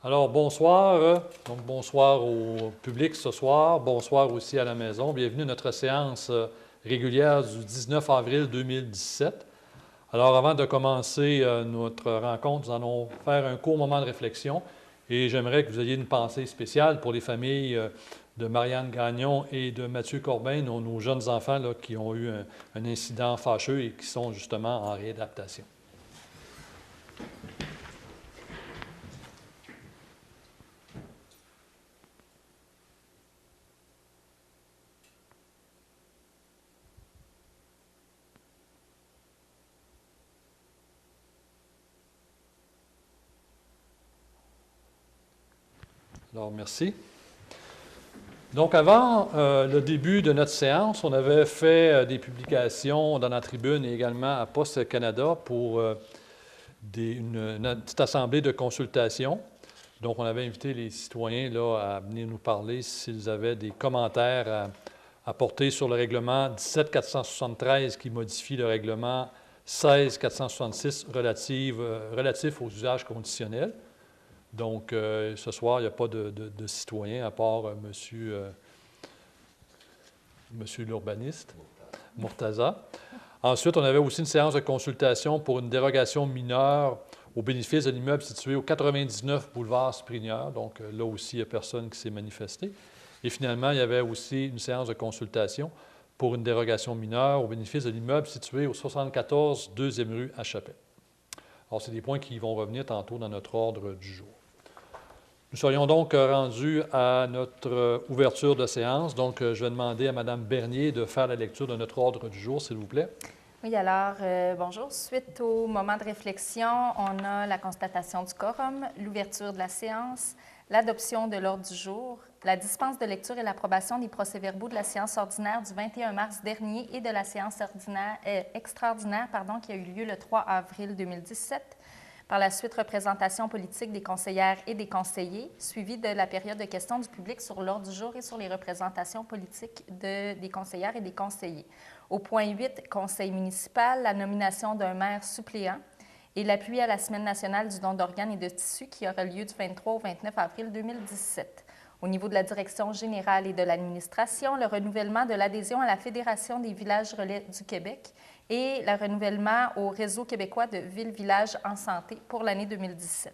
Alors, bonsoir. Donc, bonsoir au public ce soir. Bonsoir aussi à la maison. Bienvenue à notre séance régulière du 19 avril 2017. Alors, avant de commencer notre rencontre, nous allons faire un court moment de réflexion et j'aimerais que vous ayez une pensée spéciale pour les familles de Marianne Gagnon et de Mathieu Corbin, nos jeunes enfants là, qui ont eu un incident fâcheux et qui sont justement en réadaptation. Alors, merci. Donc, avant le début de notre séance, on avait fait des publications dans la tribune et également à Poste Canada pour une petite assemblée de consultation. Donc, on avait invité les citoyens là, à venir nous parler s'ils avaient des commentaires à apporter sur le règlement 17-473 qui modifie le règlement 16-466 relatif aux usages conditionnels. Donc, ce soir, il n'y a pas de citoyen à part monsieur l'urbaniste, Murtaza. Ensuite, on avait aussi une séance de consultation pour une dérogation mineure au bénéfice de l'immeuble situé au 99 boulevard Sprigneur. Donc, là aussi, il n'y a personne qui s'est manifesté. Et finalement, il y avait aussi une séance de consultation pour une dérogation mineure au bénéfice de l'immeuble situé au 74 2e rue à Chapelle. Alors, c'est des points qui vont revenir tantôt dans notre ordre du jour. Nous serions donc rendus à notre ouverture de séance. Donc, je vais demander à Mme Bernier de faire la lecture de notre ordre du jour, s'il vous plaît. Oui, alors, bonjour. Suite au moment de réflexion, on a la constatation du quorum, l'ouverture de la séance, l'adoption de l'ordre du jour, la dispense de lecture et l'approbation des procès-verbaux de la séance ordinaire du 21 mars dernier et de la séance extraordinaire qui a eu lieu le 3 avril 2017. Par la suite, représentation politique des conseillères et des conseillers, suivie de la période de questions du public sur l'ordre du jour et sur les représentations politiques des conseillères et des conseillers. Au point 8, conseil municipal, la nomination d'un maire suppléant et l'appui à la Semaine nationale du don d'organes et de tissus qui aura lieu du 23 au 29 avril 2017. Au niveau de la direction générale et de l'administration, le renouvellement de l'adhésion à la Fédération des villages relais du Québec et le renouvellement au Réseau québécois de villes-villages en santé pour l'année 2017.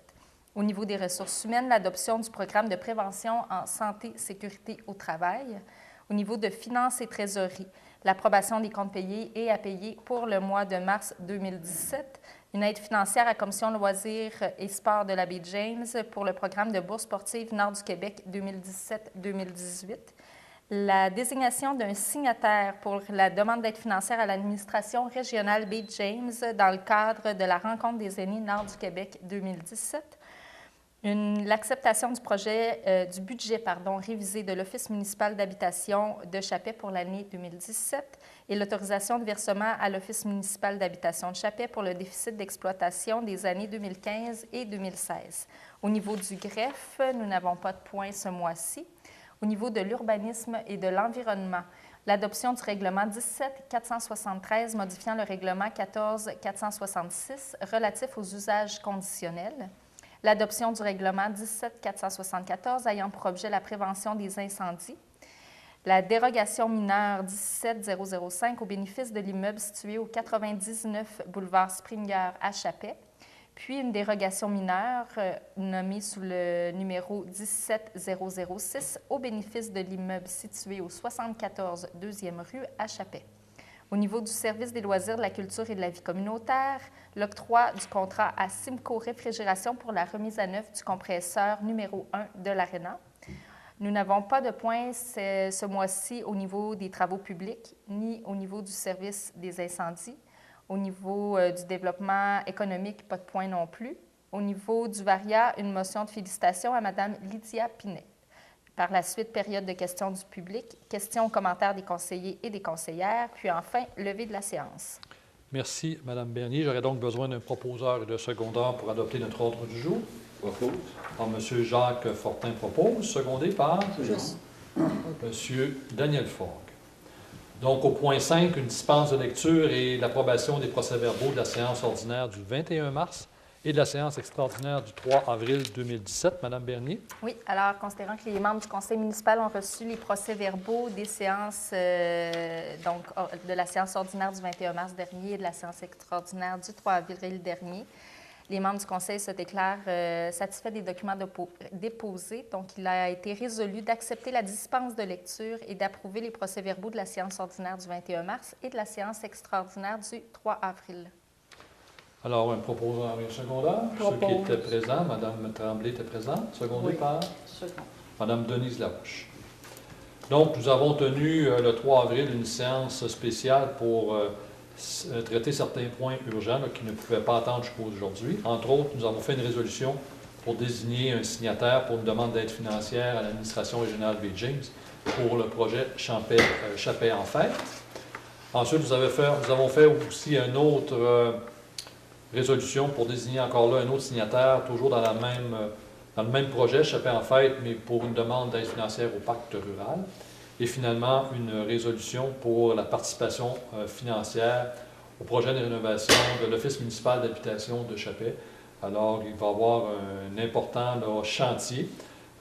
Au niveau des ressources humaines, l'adoption du programme de prévention en santé-sécurité au travail. Au niveau de finances et trésorerie, l'approbation des comptes payés et à payer pour le mois de mars 2017, une aide financière à la Commission loisirs et sports de la baie James pour le programme de bourse sportive Nord du Québec 2017-2018, la désignation d'un signataire pour la demande d'aide financière à l'administration régionale baie James dans le cadre de la rencontre des aînés Nord du Québec 2017, l'acceptation du projet du budget révisé de l'Office municipal d'habitation de Chapais pour l'année 2017 et l'autorisation de versement à l'Office municipal d'habitation de Chapais pour le déficit d'exploitation des années 2015 et 2016. Au niveau du greffe, nous n'avons pas de points ce mois-ci. Au niveau de l'urbanisme et de l'environnement, l'adoption du règlement 17-473 modifiant le règlement 14-466 relatif aux usages conditionnels, l'adoption du règlement 17-474 ayant pour objet la prévention des incendies, la dérogation mineure 17-005 au bénéfice de l'immeuble situé au 99 boulevard Springer à Chapais, puis une dérogation mineure nommée sous le numéro 17006 au bénéfice de l'immeuble situé au 74 2e rue à Chapais. Au niveau du service des loisirs, de la culture et de la vie communautaire, l'octroi du contrat à Simco Réfrigération pour la remise à neuf du compresseur numéro 1 de l'Arena. Nous n'avons pas de points ce mois-ci au niveau des travaux publics, ni au niveau du service des incendies. Au niveau du développement économique, pas de points non plus. Au niveau du VARIA, une motion de félicitations à Mme Lydia Pinet. Par la suite, période de questions du public, questions aux commentaires des conseillers et des conseillères, puis enfin, levée de la séance. Merci, Mme Bernier. J'aurais donc besoin d'un proposeur et de secondeur pour adopter notre ordre du jour. Propose. Alors, M. Jacques Fortin propose, secondé par M. Daniel Fogg. Donc, au point 5, une dispense de lecture et l'approbation des procès-verbaux de la séance ordinaire du 21 mars et de la séance extraordinaire du 3 avril 2017. Madame Bernier. Oui, alors, considérant que les membres du conseil municipal ont reçu les procès-verbaux des séances, de la séance ordinaire du 21 mars dernier et de la séance extraordinaire du 3 avril dernier, les membres du conseil se déclarent satisfaits des documents déposés. Donc, il a été résolu d'accepter la dispense de lecture et d'approuver les procès-verbaux de la séance ordinaire du 21 mars et de la séance extraordinaire du 3 avril. Alors, un proposant en secondaire. Ceux qui étaient présents, Mme Tremblay était présente, secondée par Mme Denise Laroche. Donc, nous avons tenu le 3 avril une séance spéciale pour traiter certains points urgents qui ne pouvaient pas attendre jusqu'aujourd'hui. Entre autres, nous avons fait une résolution pour désigner un signataire pour une demande d'aide financière à l'administration régionale Baie James pour le projet Chapet en fête. Ensuite, nous avons fait aussi une autre résolution pour désigner encore là un autre signataire, toujours dans le même projet, Chapet en fête, mais pour une demande d'aide financière au pacte rural. Et finalement, une résolution pour la participation financière au projet de rénovation de l'Office municipal d'habitation de Chapet. Alors, il va y avoir un important chantier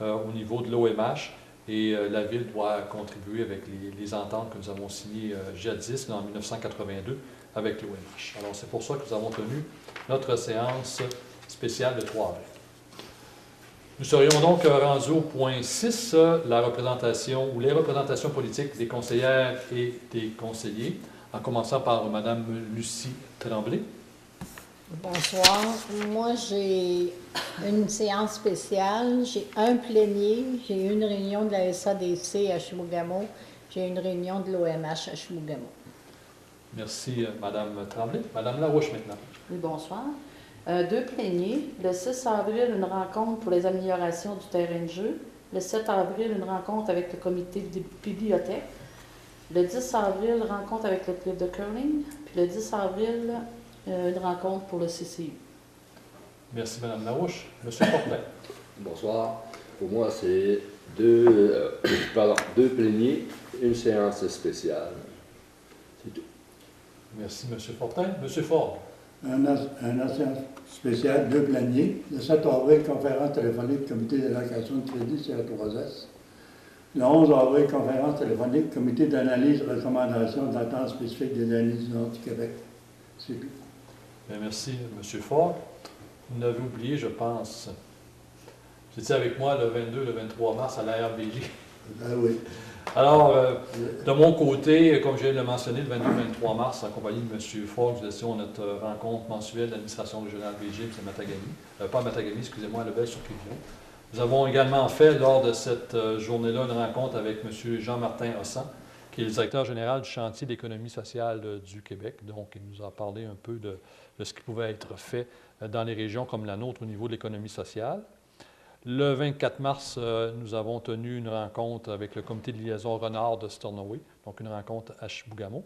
au niveau de l'OMH et la Ville doit contribuer avec les ententes que nous avons signées jadis, en 1982, avec l'OMH. Alors, c'est pour ça que nous avons tenu notre séance spéciale de 3 avril. Nous serions donc rendus au point 6, la représentation ou les représentations politiques des conseillères et des conseillers, en commençant par Mme Lucie Tremblay. Bonsoir. Moi, j'ai une séance spéciale, j'ai un plénier, j'ai une réunion de la SADC à Chibougamau, j'ai une réunion de l'OMH à Chibougamau. Merci, Mme Tremblay. Mme Larouche, maintenant. Oui, bonsoir. 2 pléniers. Le 6 avril, une rencontre pour les améliorations du terrain de jeu. Le 7 avril, une rencontre avec le comité de bibliothèque. Le 10 avril, rencontre avec le club de curling. Puis le 10 avril, une rencontre pour le CCU. Merci, Mme Larouche. M. Fortin. Bonsoir. Pour moi, c'est deux pléniers, une séance spéciale. C'est tout. Merci, M. Fortin. M. Ford. Un séance spéciale, 2 pléniers. Le 7 avril, conférence téléphonique, comité d'allocation de crédit, CA3S. Le 11 avril, conférence téléphonique, comité d'analyse, recommandation d'attente spécifique des analyses du Nord du Québec. C'est tout. Bien, merci, M. Ford. Vous n'avez oublié, je pense. Vous étiez avec moi le 22, le 23 mars à l'ARBJ. Ah oui. Alors, de mon côté, comme je viens de le mentionner, le 22-23 mars, en compagnie de M. Ford, nous étions à notre rencontre mensuelle de l'administration régionale Baie James à Matagami. Pas à Matagami, excusez-moi, à Lebel-sur-Quévillon. Nous avons également fait, lors de cette journée-là, une rencontre avec M. Jean-Martin Hossan, qui est le directeur général du chantier d'économie sociale du Québec. Donc, il nous a parlé un peu de ce qui pouvait être fait dans les régions comme la nôtre au niveau de l'économie sociale. Le 24 mars, nous avons tenu une rencontre avec le comité de liaison Renard de Stornoway, donc une rencontre à Chibougamau.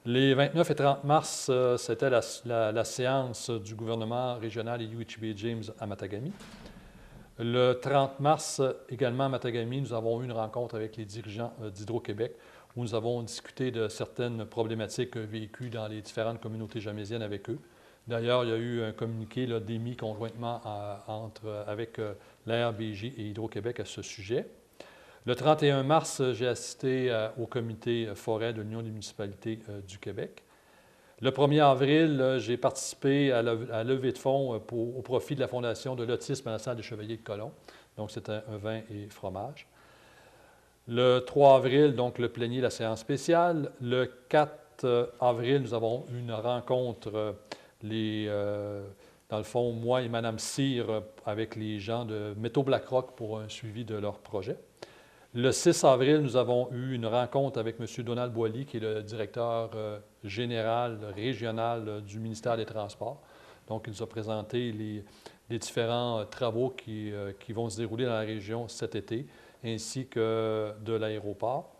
Les 29 et 30 mars, c'était la séance du gouvernement régional et UHB James à Matagami. Le 30 mars, également à Matagami, nous avons eu une rencontre avec les dirigeants d'Hydro-Québec où nous avons discuté de certaines problématiques vécues dans les différentes communautés jamésiennes avec eux. D'ailleurs, il y a eu un communiqué d'émis conjointement avec l'ARBJ et Hydro-Québec à ce sujet. Le 31 mars, j'ai assisté au comité forêt de l'Union des municipalités du Québec. Le 1er avril, j'ai participé à la levée de fonds au profit de la Fondation de l'autisme à la salle des Chevaliers de Colomb. Donc, c'était un vin et fromage. Le 3 avril, donc, le plénier, la séance spéciale. Le 4 avril, nous avons eu une rencontre, dans le fond, moi et Mme Cyr, avec les gens de Métaux BlackRock pour un suivi de leur projet. Le 6 avril, nous avons eu une rencontre avec M. Donald Boilly, qui est le directeur général régional du ministère des Transports. Donc, il nous a présenté les différents travaux qui vont se dérouler dans la région cet été, ainsi que de l'aéroport.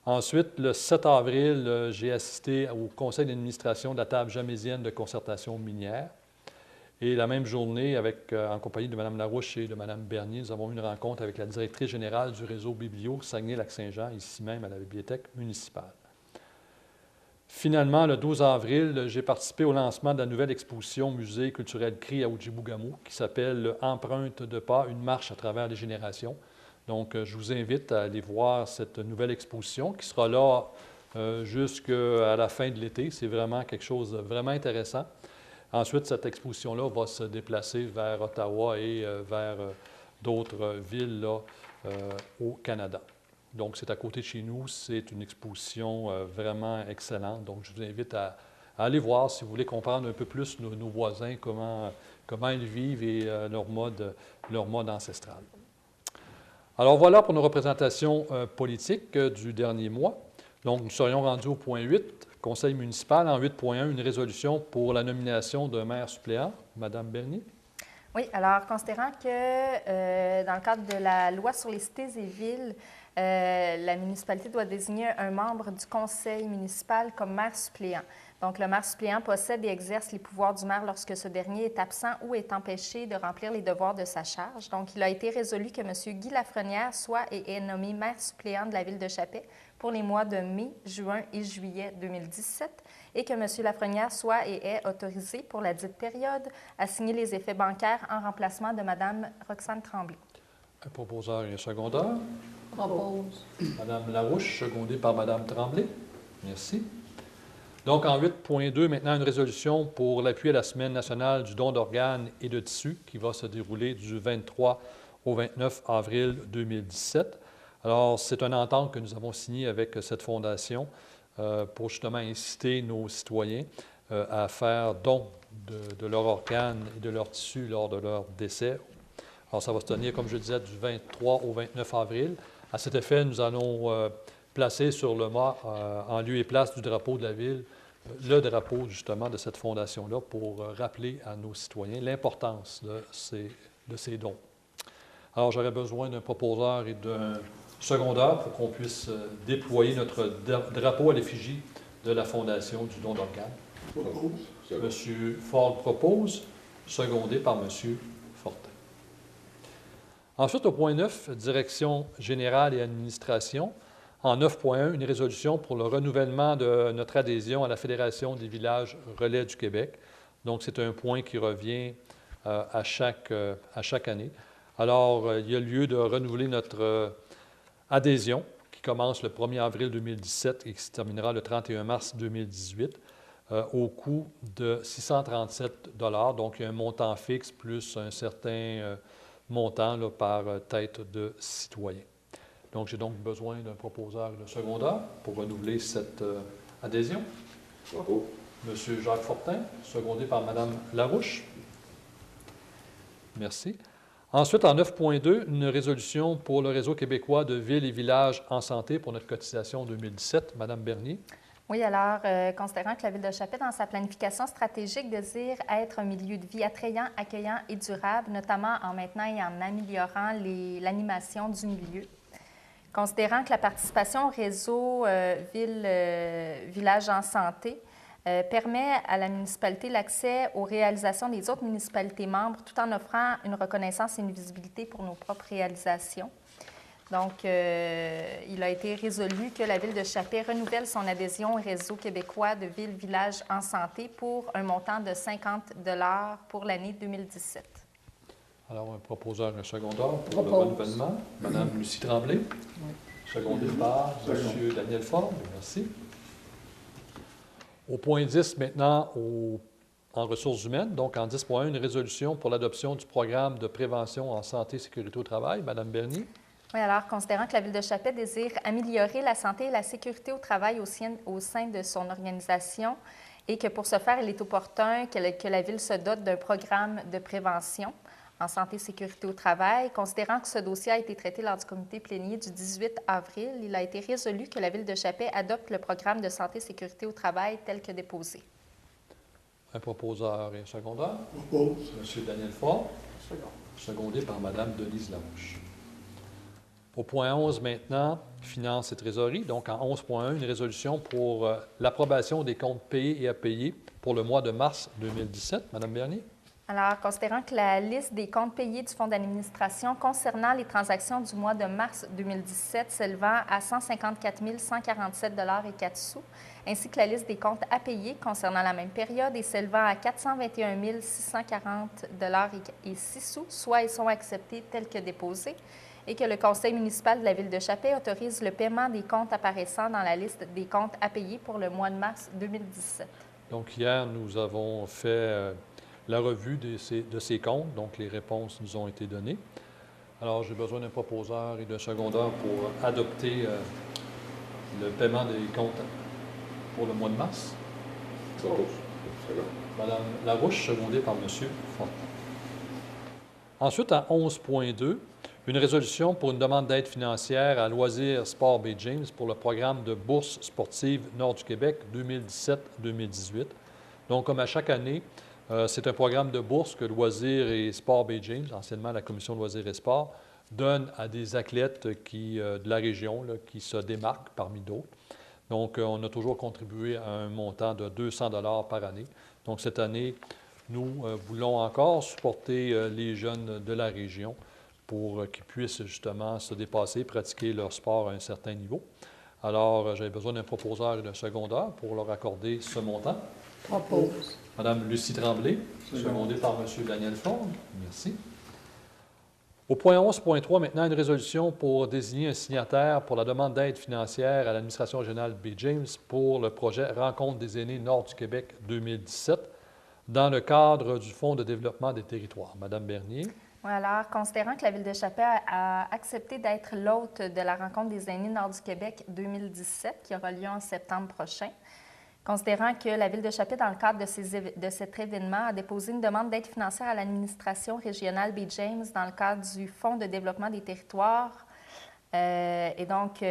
Ensuite, le 7 avril, j'ai assisté au conseil d'administration de la table jamésienne de concertation minière. Et la même journée, en compagnie de Mme Larouche et de Mme Bernier, nous avons eu une rencontre avec la directrice générale du réseau Biblio Saguenay-Lac-Saint-Jean, ici même à la bibliothèque municipale. Finalement, le 12 avril, j'ai participé au lancement de la nouvelle exposition Musée culturel CRI à Ojibougamau qui s'appelle « Empreinte de pas, une marche à travers les générations ». Donc, je vous invite à aller voir cette nouvelle exposition qui sera là jusqu'à la fin de l'été. C'est vraiment quelque chose de vraiment intéressant. Ensuite, cette exposition-là va se déplacer vers Ottawa et vers d'autres villes là, au Canada. Donc, c'est à côté de chez nous. C'est une exposition vraiment excellente. Donc, je vous invite à aller voir si vous voulez comprendre un peu plus nos voisins, comment ils vivent et leur mode ancestral. Alors, voilà pour nos représentations politiques du dernier mois. Donc, nous serions rendus au point 8, Conseil municipal. En 8.1, une résolution pour la nomination d'un maire suppléant. Madame Bernier. Oui, alors, considérant que dans le cadre de la loi sur les cités et villes, la municipalité doit désigner un membre du conseil municipal comme maire suppléant. Donc, le maire suppléant possède et exerce les pouvoirs du maire lorsque ce dernier est absent ou est empêché de remplir les devoirs de sa charge. Donc, il a été résolu que M. Guy Lafrenière soit et est nommé maire suppléant de la ville de Chapais pour les mois de mai, juin et juillet 2017 et que M. Lafrenière soit et est autorisé pour la dite période à signer les effets bancaires en remplacement de Mme Roxane Tremblay. Un proposeur et un secondeur. Propose. Mme Larouche, secondée par Mme Tremblay. Merci. Donc, en 8.2, maintenant, une résolution pour l'appui à la Semaine nationale du don d'organes et de tissus qui va se dérouler du 23 au 29 avril 2017. Alors, c'est une entente que nous avons signée avec cette fondation pour justement inciter nos citoyens à faire don de leurs organes et de leurs tissus lors de leur décès. Alors, ça va se tenir, comme je le disais, du 23 au 29 avril. À cet effet, nous allons placer sur le mât, en lieu et place du drapeau de la ville, le drapeau justement de cette fondation-là pour rappeler à nos citoyens l'importance de ces dons. Alors, j'aurais besoin d'un proposeur et d'un secondeur pour qu'on puisse déployer notre drapeau à l'effigie de la Fondation du don d'organes. M. Ford propose, secondé par M. Fortin. Ensuite, au point 9, Direction générale et administration. En 9.1, une résolution pour le renouvellement de notre adhésion à la Fédération des villages relais du Québec. Donc, c'est un point qui revient à chaque année. Alors, il y a lieu de renouveler notre adhésion qui commence le 1er avril 2017 et qui se terminera le 31 mars 2018 au coût de 637 $. Donc, il y a un montant fixe plus un certain montant là, par tête de citoyen. Donc, j'ai donc besoin d'un proposeur et d'un secondeur pour renouveler cette adhésion. Bravo. Monsieur Jacques Fortin, secondé par Mme Larouche. Merci. Ensuite, en 9.2, une résolution pour le réseau québécois de villes et villages en santé pour notre cotisation 2017. Mme Bernier. Oui, alors, considérant que la Ville de Chapais, dans sa planification stratégique, désire être un milieu de vie attrayant, accueillant et durable, notamment en maintenant et en améliorant l'animation du milieu. Considérant que la participation au réseau Village en santé permet à la municipalité l'accès aux réalisations des autres municipalités membres tout en offrant une reconnaissance et une visibilité pour nos propres réalisations. Donc, il a été résolu que la Ville de Chapais renouvelle son adhésion au réseau québécois de villes-villages en santé pour un montant de 50 $ pour l'année 2017. Alors, un proposeur et un secondeur pour le renouvellement. Mme Lucie Tremblay. Oui. Secondé par M. Daniel Ford. Merci. Au point 10, maintenant, en ressources humaines, donc en 10.1, une résolution pour l'adoption du programme de prévention en santé et sécurité au travail. Mme Bernier. Oui, alors, considérant que la Ville de Chapais désire améliorer la santé et la sécurité au travail au sein de son organisation et que pour ce faire, il est opportun que la Ville se dote d'un programme de prévention en santé et sécurité au travail. Considérant que ce dossier a été traité lors du comité plénier du 18 avril, il a été résolu que la Ville de Chapais adopte le programme de santé et sécurité au travail tel que déposé. Un proposeur et un secondeur. Propose. M. Daniel Ford. Secondé par Mme Denise Larouche. Au point 11 maintenant, finances et trésorerie. Donc en 11.1, une résolution pour l'approbation des comptes payés et à payer pour le mois de mars 2017. Mme Bernier. Alors, considérant que la liste des comptes payés du Fonds d'administration concernant les transactions du mois de mars 2017 s'élevant à 154 147,04 $, ainsi que la liste des comptes à payer concernant la même période et s'élevant à 421 640,06 $, soit ils sont acceptés tels que déposés, et que le Conseil municipal de la Ville de Chappé autorise le paiement des comptes apparaissant dans la liste des comptes à payer pour le mois de mars 2017. Donc, hier, nous avons fait la revue de ces comptes, donc les réponses nous ont été données. Alors, j'ai besoin d'un proposeur et d'un secondeur pour adopter le paiement des comptes pour le mois de mars. Propose. Madame Larouche, secondée par M. Fortin. Ensuite, à 11.2, une résolution pour une demande d'aide financière à Loisirs Sport Bay James pour le programme de bourse sportive Nord du Québec 2017-2018. Donc, comme à chaque année, c'est un programme de bourse que Loisirs et Sport Bay James, anciennement la Commission de Loisirs et Sports, donne à des athlètes de la région qui se démarquent parmi d'autres. Donc, on a toujours contribué à un montant de 200 $ par année. Donc, cette année, nous voulons encore supporter les jeunes de la région pour qu'ils puissent justement se dépasser, pratiquer leur sport à un certain niveau. Alors, j'avais besoin d'un proposeur et d'un secondeur pour leur accorder ce montant. Propose. Madame Lucie Tremblay, secondée par M. Daniel Ford. Merci. Au point 11.3, maintenant, une résolution pour désigner un signataire pour la demande d'aide financière à l'administration régionale Bay James pour le projet Rencontre des aînés Nord du Québec 2017 dans le cadre du Fonds de développement des territoires. Madame Bernier. Oui, alors, considérant que la Ville de Chappé a accepté d'être l'hôte de la Rencontre des aînés Nord du Québec 2017, qui aura lieu en septembre prochain, considérant que la Ville de Chappé, dans le cadre de cet événement, a déposé une demande d'aide financière à l'administration régionale Bay James dans le cadre du Fonds de développement des territoires. Et donc,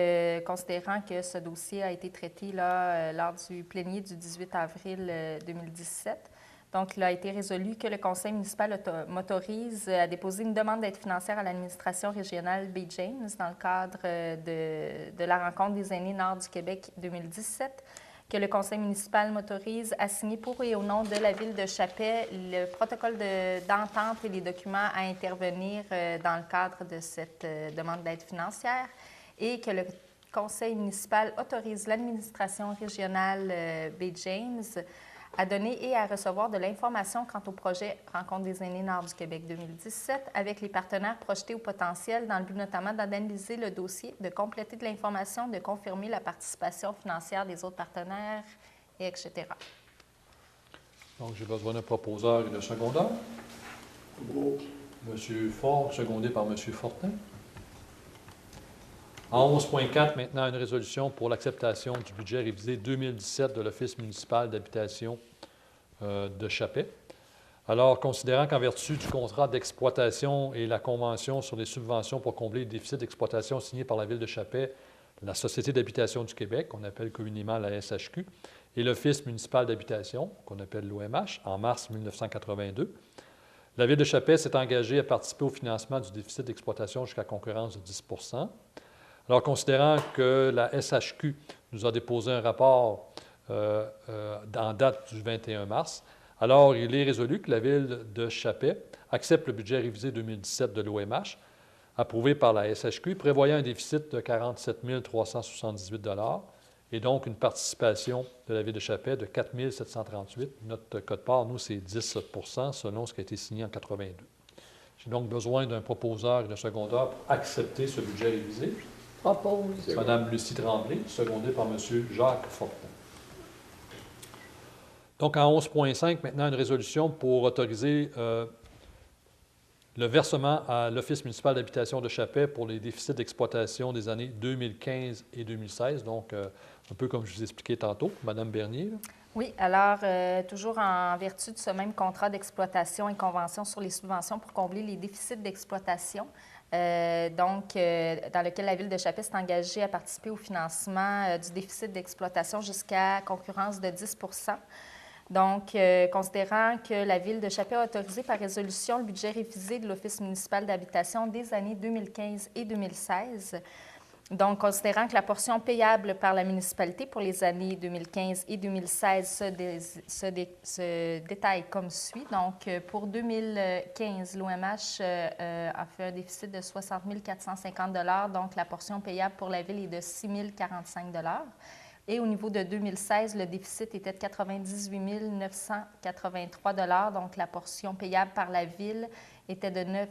considérant que ce dossier a été traité lors du plénier du 18 avril 2017, donc, il a été résolu que le Conseil municipal m'autorise à déposer une demande d'aide financière à l'administration régionale Bay James dans le cadre de la Rencontre des aînés Nord du Québec 2017, que le Conseil municipal m'autorise à signer pour et au nom de la Ville de Chappé le protocole d'entente et les documents à intervenir dans le cadre de cette demande d'aide financière et que le Conseil municipal autorise l'administration régionale Bay James à donner et à recevoir de l'information quant au projet Rencontre des aînés Nord du Québec 2017 avec les partenaires projetés au potentiel dans le but notamment d'analyser le dossier, de compléter de l'information, de confirmer la participation financière des autres partenaires, et etc. Donc, j'ai besoin d'un proposeur et d'un secondeur. M. Fort, secondé par M. Fortin. En 11.4, maintenant, une résolution pour l'acceptation du budget révisé 2017 de l'Office municipal d'habitation de Chappé. Alors, considérant qu'en vertu du contrat d'exploitation et la convention sur les subventions pour combler les déficits d'exploitation signés par la Ville de Chappé, la Société d'habitation du Québec, qu'on appelle communément la SHQ, et l'Office municipal d'habitation, qu'on appelle l'OMH, en mars 1982, la Ville de Chappé s'est engagée à participer au financement du déficit d'exploitation jusqu'à concurrence de 10 %. Alors, considérant que la SHQ nous a déposé un rapport en date du 21 mars, alors il est résolu que la Ville de Chappé accepte le budget révisé 2017 de l'OMH, approuvé par la SHQ, prévoyant un déficit de 47 378 $ et donc une participation de la Ville de Chappé de 4 738 $. Notre quote-part, nous, c'est 10 % selon ce qui a été signé en 82. J'ai donc besoin d'un proposeur et d'un secondeur pour accepter ce budget révisé. Propose. Mme Lucie Tremblay, secondée par M. Jacques Fortin. Donc, en 11.5, maintenant, une résolution pour autoriser le versement à l'Office municipal d'habitation de Chappé pour les déficits d'exploitation des années 2015 et 2016. Donc, un peu comme je vous ai expliqué tantôt, Mme Bernier. Là. Oui, alors, toujours en vertu de ce même contrat d'exploitation et convention sur les subventions pour combler les déficits d'exploitation, dans lequel la Ville de Chappé s'est engagée à participer au financement du déficit d'exploitation jusqu'à concurrence de 10 %. Donc, considérant que la Ville de Chappé a autorisé par résolution le budget révisé de l'Office municipal d'habitation des années 2015 et 2016, Donc, considérant que la portion payable par la municipalité pour les années 2015 et 2016 se détaille comme suit. Donc, pour 2015, l'OMH a fait un déficit de 60 450 $. Donc, la portion payable pour la Ville est de 6 045 $. Et au niveau de 2016, le déficit était de 98 983 $. Donc, la portion payable par la Ville était de 9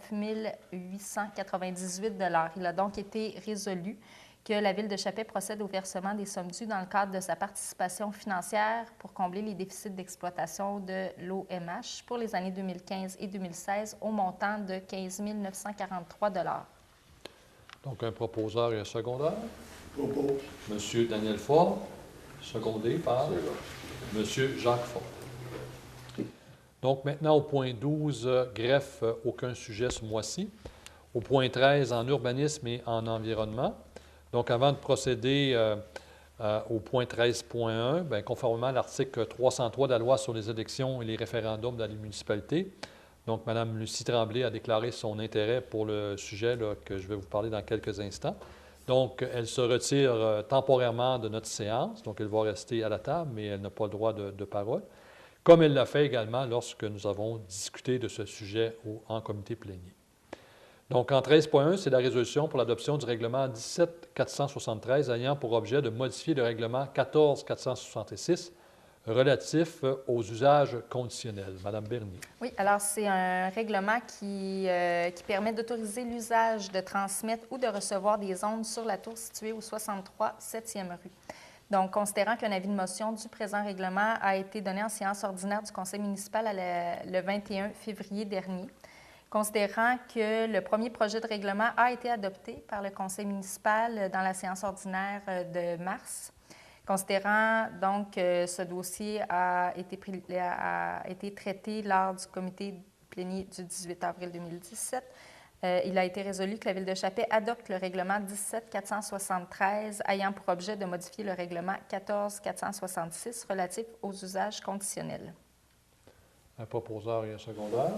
898 $. Il a donc été résolu que la Ville de Chappais procède au versement des sommes dues dans le cadre de sa participation financière pour combler les déficits d'exploitation de l'OMH pour les années 2015 et 2016 au montant de 15 943 $. Donc, un proposeur et un secondeur. Propose. Monsieur Daniel Ford, secondé par C'est bon. Monsieur Jacques Ford. Donc, maintenant, au point 12, greffe, aucun sujet ce mois-ci. Au point 13, en urbanisme et en environnement. Donc, avant de procéder au point 13.1, bien, conformément à l'article 303 de la loi sur les élections et les référendums dans les municipalités, donc Mme Lucie Tremblay a déclaré son intérêt pour le sujet là, que je vais vous parler dans quelques instants. Donc, elle se retire temporairement de notre séance, donc elle va rester à la table, mais elle n'a pas le droit de parole, comme elle l'a fait également lorsque nous avons discuté de ce sujet en comité plénier. Donc, en 13.1, c'est la résolution pour l'adoption du règlement 17-473 ayant pour objet de modifier le règlement 14-466 relatif aux usages conditionnels. Madame Bernier. Oui, alors c'est un règlement qui permet d'autoriser l'usage de transmettre ou de recevoir des ondes sur la tour située au 63 7e rue. Donc, considérant qu'un avis de motion du présent règlement a été donné en séance ordinaire du conseil municipal le 21 février dernier, considérant que le premier projet de règlement a été adopté par le conseil municipal dans la séance ordinaire de mars, considérant donc que ce dossier a été traité lors du comité plénier du 18 avril 2017, il a été résolu que la Ville de Chappais adopte le règlement 17-473 ayant pour objet de modifier le règlement 14-466 relatif aux usages conditionnels. Un proposeur et un secondeur.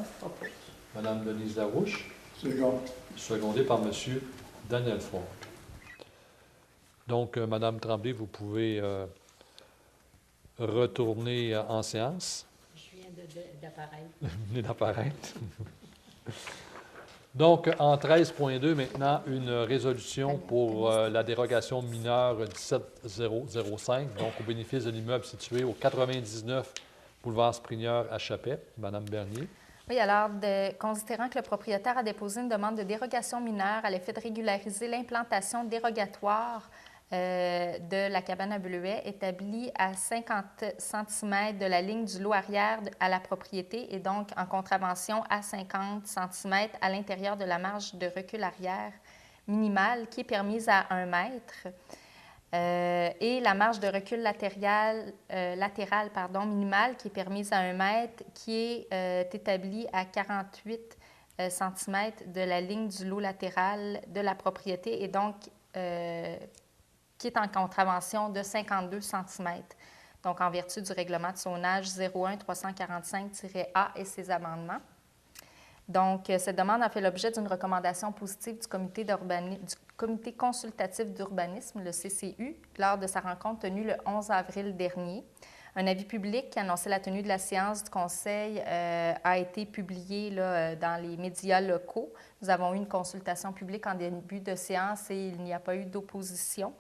Madame Denise Larouche. Second. Secondé par Monsieur Daniel Ford. Donc, Madame Tremblay, vous pouvez retourner en séance. Je viens d'apparaître. Vous venez d'apparaître. Donc, en 13.2, maintenant, une résolution pour la dérogation mineure 17005, donc au bénéfice de l'immeuble situé au 99 boulevard Sprigneur à Chappais. Madame Bernier. Oui, alors, considérant que le propriétaire a déposé une demande de dérogation mineure à l'effet de régulariser l'implantation dérogatoire de la cabane à bleuets établie à 50 cm de la ligne du lot arrière à la propriété et donc en contravention à 50 cm à l'intérieur de la marge de recul arrière minimale qui est permise à 1 mètre et la marge de recul latérale minimale qui est permise à 1 mètre qui est établie à 48 cm de la ligne du lot latéral de la propriété et donc qui est en contravention de 52 cm. Donc, en vertu du règlement de zonage 01-345-A et ses amendements. Donc, cette demande a fait l'objet d'une recommandation positive du comité consultatif d'urbanisme, le CCU, lors de sa rencontre tenue le 11 avril dernier. Un avis public qui annonçait la tenue de la séance du Conseil a été publié là, dans les médias locaux. Nous avons eu une consultation publique en début de séance et il n'y a pas eu d'opposition.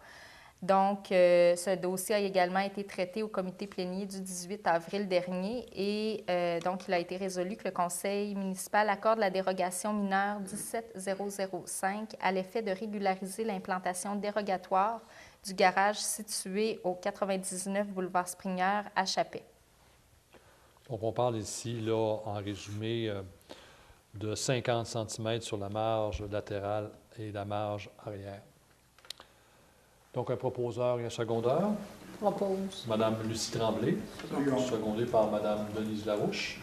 Donc, ce dossier a également été traité au comité plénier du 18 avril dernier et donc, il a été résolu que le conseil municipal accorde la dérogation mineure 17005 à l'effet de régulariser l'implantation dérogatoire du garage situé au 99 boulevard Sprigneur à Chappais. Donc, on parle ici, là, en résumé, de 50 cm sur la marge latérale et la marge arrière. Donc, un proposeur et un secondeur. Propose. Madame Lucie Tremblay, secondée par Madame Denise Larouche.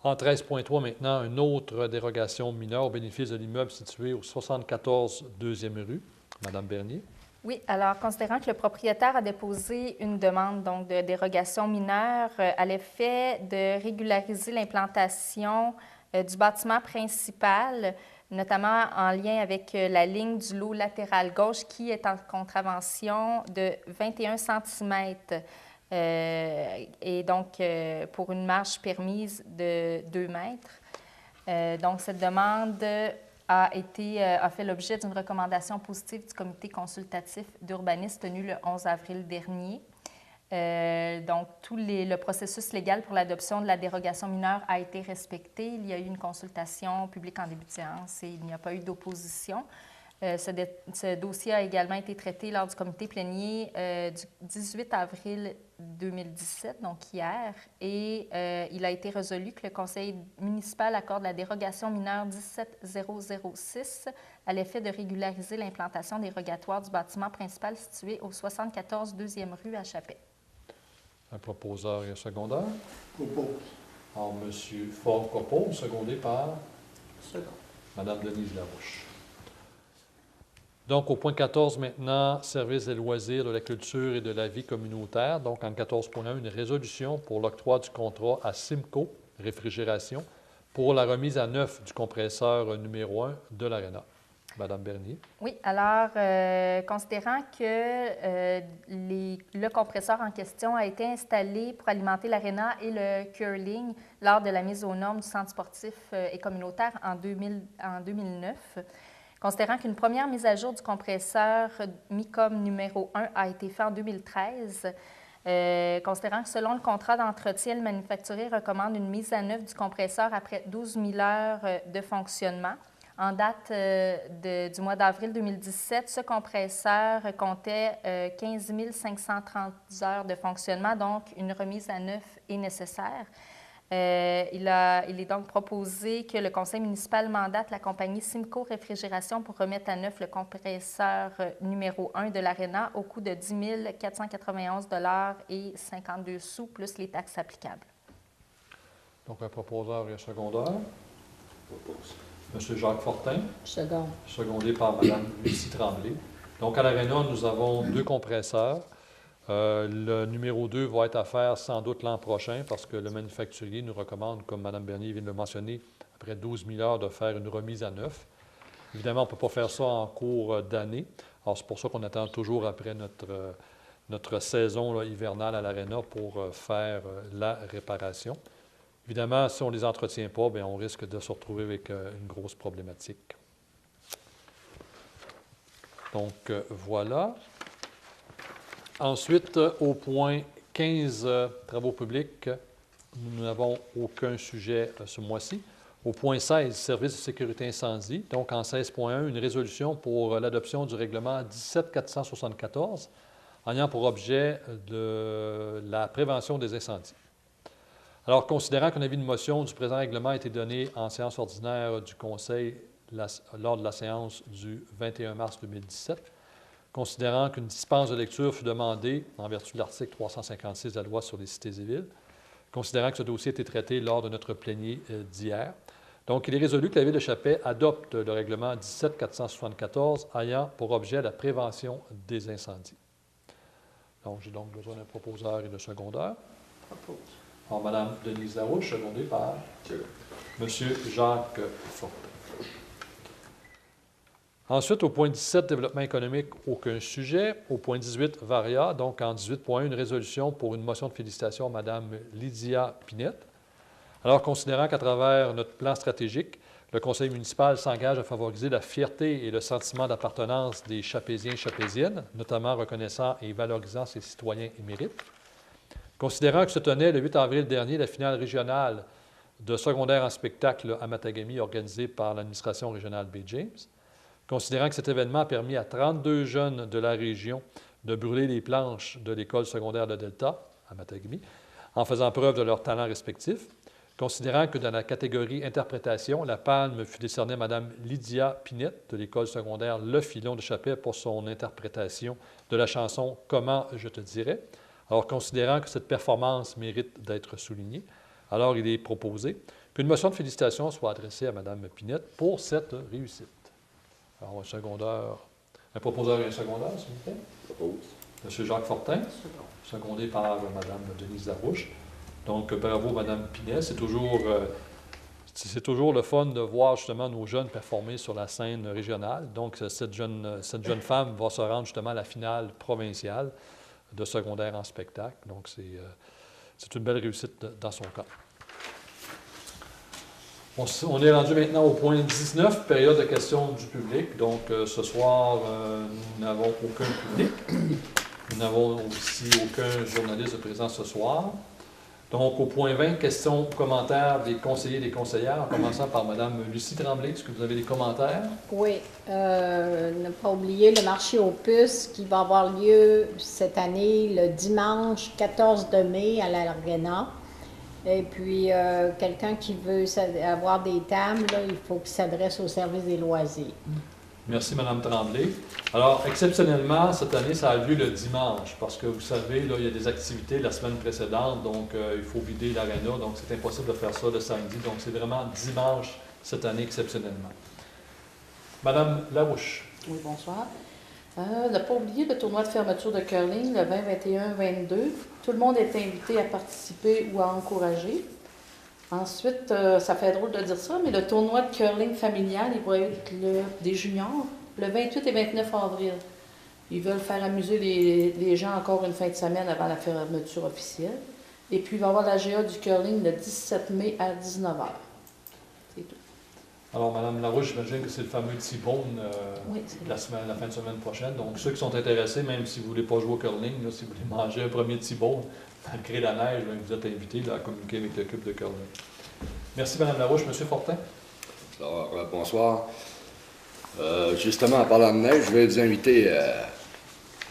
En 13.3, maintenant, une autre dérogation mineure au bénéfice de l'immeuble situé au 74 2e rue. Madame Bernier. Oui, alors, considérant que le propriétaire a déposé une demande donc, de dérogation mineure à l'effet de régulariser l'implantation du bâtiment principal, notamment en lien avec la ligne du lot latéral gauche qui est en contravention de 21 cm et donc pour une marge permise de 2 mètres. Donc, cette demande a fait l'objet d'une recommandation positive du comité consultatif d'urbanisme tenu le 11 avril dernier. Donc, le processus légal pour l'adoption de la dérogation mineure a été respecté. Il y a eu une consultation publique en début de séance et il n'y a pas eu d'opposition. Ce dossier a également été traité lors du comité plénier du 18 avril 2017, donc hier, et il a été résolu que le conseil municipal accorde la dérogation mineure 17006 à l'effet de régulariser l'implantation dérogatoire du bâtiment principal situé au 74 2e rue à Chapet. Un proposeur et un secondaire. Propose. Alors, M. Ford propose, secondé par Second. Mme Denise Larouche. Donc, au point 14 maintenant, services des loisirs, de la culture et de la vie communautaire. Donc, en 14.1, une résolution pour l'octroi du contrat à Simco Réfrigération pour la remise à neuf du compresseur numéro 1 de l'Arena. Madame Bernier. Oui, alors, considérant que le compresseur en question a été installé pour alimenter l'Arena et le curling lors de la mise aux normes du centre sportif et communautaire en 2009, considérant qu'une première mise à jour du compresseur MICOM numéro 1 a été faite en 2013, considérant que selon le contrat d'entretien, le manufacturier recommande une mise à neuf du compresseur après 12 000 heures de fonctionnement. En date du mois d'avril 2017, ce compresseur comptait 15 530 heures de fonctionnement, donc une remise à neuf est nécessaire. Il est donc proposé que le conseil municipal mandate la compagnie Simco Réfrigération pour remettre à neuf le compresseur numéro 1 de l'Arena au coût de 10 491 $ et 52 sous plus les taxes applicables. Donc, un proposeur et un secondaire. Propose. M. Jacques Fortin, Second. secondé par Mme Lucie Tremblay. Donc, à l'Arena, nous avons 2 compresseurs. Le numéro 2 va être à faire sans doute l'an prochain parce que le manufacturier nous recommande, comme Mme Bernier vient de le mentionner, après 12 000 heures, de faire une remise à neuf. Évidemment, on ne peut pas faire ça en cours d'année. Alors, c'est pour ça qu'on attend toujours après notre saison là, hivernale à l'Arena pour faire la réparation. Évidemment, si on ne les entretient pas, bien, on risque de se retrouver avec une grosse problématique. Donc, voilà. Ensuite, au point 15, travaux publics, nous n'avons aucun sujet ce mois-ci. Au point 16, services de sécurité incendie. Donc, en 16.1, une résolution pour l'adoption du règlement 17474, ayant pour objet de la prévention des incendies. Alors, considérant qu'un avis de motion du présent règlement a été donné en séance ordinaire du Conseil lors de la séance du 21 mars 2017, considérant qu'une dispense de lecture fut demandée en vertu de l'article 356 de la loi sur les cités et villes, considérant que ce dossier a été traité lors de notre plénier d'hier. Donc, il est résolu que la Ville de Chapet adopte le règlement 17474 ayant pour objet la prévention des incendies. Donc, j'ai donc besoin d'un proposeur et de secondaire. Propose. Alors, Mme Denise Larouche, secondée par M. Jacques Fortin. Ensuite, au point 17, développement économique, aucun sujet. Au point 18, varia. Donc, en 18.1, une résolution pour une motion de félicitations à Mme Lydia Pinette. Alors, considérant qu'à travers notre plan stratégique, le conseil municipal s'engage à favoriser la fierté et le sentiment d'appartenance des Chapéziens et Chapéziennes, notamment reconnaissant et valorisant ses citoyens émérites. Considérant que se tenait le 8 avril dernier la finale régionale de secondaire en spectacle à Matagami organisée par l'administration régionale Baie James. Considérant que cet événement a permis à 32 jeunes de la région de brûler les planches de l'école secondaire de Delta, à Matagami, en faisant preuve de leurs talents respectifs. Considérant que dans la catégorie interprétation, la palme fut décernée à Mme Lydia Pinette de l'école secondaire Le Filon de Chapet pour son interprétation de la chanson « Comment je te dirais ». Alors, considérant que cette performance mérite d'être soulignée, alors il est proposé qu'une motion de félicitations soit adressée à Mme Pinette pour cette réussite. Alors, un proposeur et un secondaire, s'il vous plaît. Propose. M. Jacques Fortin, Second. secondé par Mme Denise Larouche. Donc, bravo, Mme Pinette. C'est toujours c'est toujours le fun de voir justement nos jeunes performer sur la scène régionale. Donc, cette jeune femme va se rendre justement à la finale provinciale de secondaire en spectacle. Donc, c'est une belle réussite dans son cas. On est rendu maintenant au point 19, période de questions du public. Donc, ce soir, nous n'avons aucun public. Nous n'avons aussi aucun journaliste présent ce soir. Donc, au point 20, questions ou commentaires des conseillers et des conseillères, en commençant par Mme Lucie Tremblay. Est-ce que vous avez des commentaires? Oui. Ne pas oublier le marché aux puces qui va avoir lieu cette année le dimanche 14 de mai à l'Arena. Et puis, quelqu'un qui veut avoir des tables, là, il faut qu'il s'adresse au service des loisirs. Merci, Mme Tremblay. Alors, exceptionnellement, cette année, ça a lieu le dimanche, parce que vous savez, là, il y a des activités la semaine précédente, donc il faut vider l'aréna, donc c'est impossible de faire ça le samedi. Donc, c'est vraiment dimanche cette année, exceptionnellement. Madame Larouche. Oui, bonsoir. Ne pas oublier le tournoi de fermeture de curling le 20, 21, 22. Tout le monde est invité à participer ou à encourager. Ensuite, ça fait drôle de dire ça, mais le tournoi de curling familial, il va être des juniors le 28 et 29 avril. Ils veulent faire amuser les gens encore une fin de semaine avant la fermeture officielle. Et puis, il va y avoir la GA du curling le 17 mai à 19h. C'est tout. Alors, Mme Larouche, j'imagine que c'est le fameux T-bone Oui, la fin de semaine prochaine. Donc, ceux qui sont intéressés, même si vous ne voulez pas jouer au curling, là, si vous voulez manger un premier T-bone, malgré la neige, là, vous êtes invités là, à communiquer avec le club de curling. Merci, Mme Larouche. M. Fortin. Alors, bonsoir. Justement, en parlant de neige, je vais vous inviter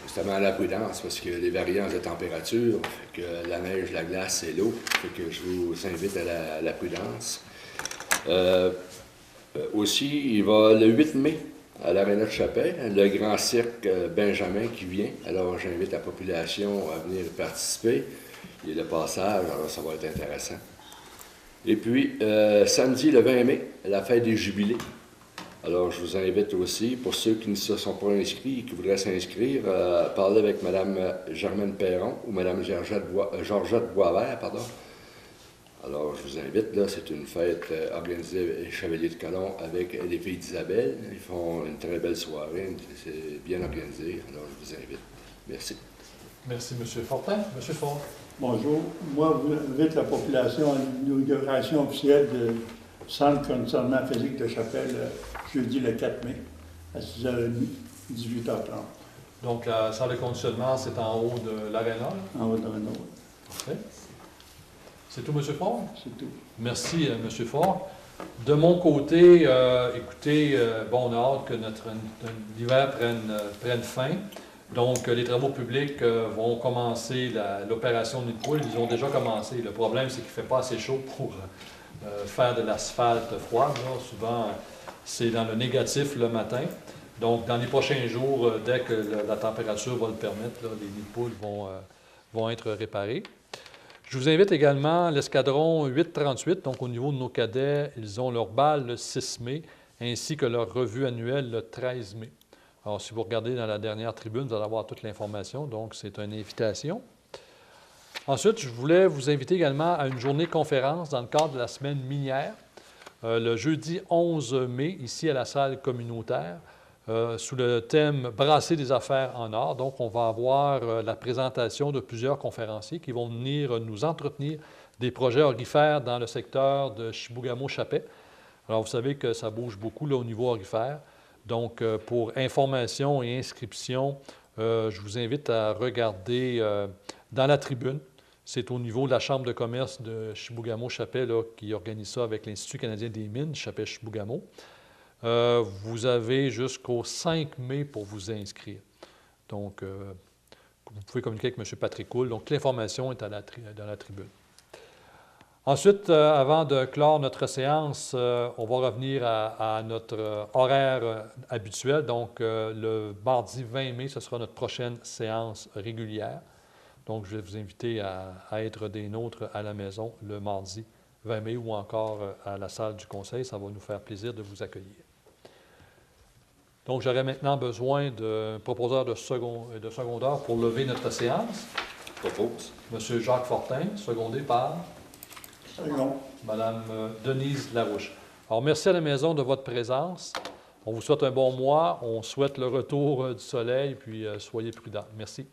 justement à la prudence, parce que les variances de température, fait que la neige, la glace et l'eau, fait que je vous invite à la prudence. Aussi, il va le 8 mai à l'Aréna de Chapelle, le grand cirque Benjamin qui vient. Alors, j'invite la population à venir participer. Il y a le passage, alors ça va être intéressant. Et puis, samedi, le 20 mai, la fête des jubilés. Alors, je vous invite aussi, pour ceux qui ne se sont pas inscrits et qui voudraient s'inscrire, à parler avec Mme Germaine Perron ou Mme Georgette Boisvert, pardon. Alors, je vous invite, là, c'est une fête organisée Chevalier de Colomb avec les filles d'Isabelle. Ils font une très belle soirée, c'est bien organisé, alors je vous invite. Merci. Merci, M. Fortin. M. Fort. Bonjour. Moi, j'invite la population à l'inauguration officielle du Centre conditionnement physique de Chapelle jeudi le 4 mai à 6h30, 18h30. Donc, la salle de conditionnement, c'est en haut de l'Aréna. En haut de Renault. Parfait. C'est tout, M. Fort? C'est tout. Merci, M. Fort. De mon côté, écoutez, bon, on a hâte que l'hiver prenne fin. Donc, les travaux publics vont commencer l'opération Nid de Poule. Ils ont déjà commencé. Le problème, c'est qu'il ne fait pas assez chaud pour faire de l'asphalte froide. Là. Souvent, c'est dans le négatif le matin. Donc, dans les prochains jours, dès que la température va le permettre, là, les nids de poules vont être réparés. Je vous invite également l'escadron 838. Donc, au niveau de nos cadets, ils ont leur bal le 6 mai, ainsi que leur revue annuelle le 13 mai. Alors, si vous regardez dans la dernière tribune, vous allez avoir toute l'information. Donc, c'est une invitation. Ensuite, je voulais vous inviter également à une journée conférence dans le cadre de la semaine minière, le jeudi 11 mai, ici à la salle communautaire, sous le thème « Brasser des affaires en or ». Donc, on va avoir la présentation de plusieurs conférenciers qui vont venir nous entretenir des projets aurifères dans le secteur de Chibougamau-Chapais. Alors, vous savez que ça bouge beaucoup là, au niveau aurifère. Donc, pour information et inscription, je vous invite à regarder dans la tribune. C'est au niveau de la Chambre de commerce de Chibougamau-Chapais qui organise ça avec l'Institut canadien des mines, Chapais-Chibougamau. Vous avez jusqu'au 5 mai pour vous inscrire. Donc, vous pouvez communiquer avec M. Patrick Coul. Donc, l'information est dans la tribune. Ensuite, avant de clore notre séance, on va revenir à notre horaire habituel. Donc, le mardi 20 mai, ce sera notre prochaine séance régulière. Donc, je vais vous inviter à être des nôtres à la maison le mardi 20 mai ou encore à la salle du conseil. Ça va nous faire plaisir de vous accueillir. Donc, j'aurais maintenant besoin d'un proposeur de secondeur pour lever notre séance. Propose. M. Jacques Fortin, secondé par... Second. Mme Denise Larouche. Alors, merci à la maison de votre présence. On vous souhaite un bon mois. On souhaite le retour du soleil, puis soyez prudents. Merci.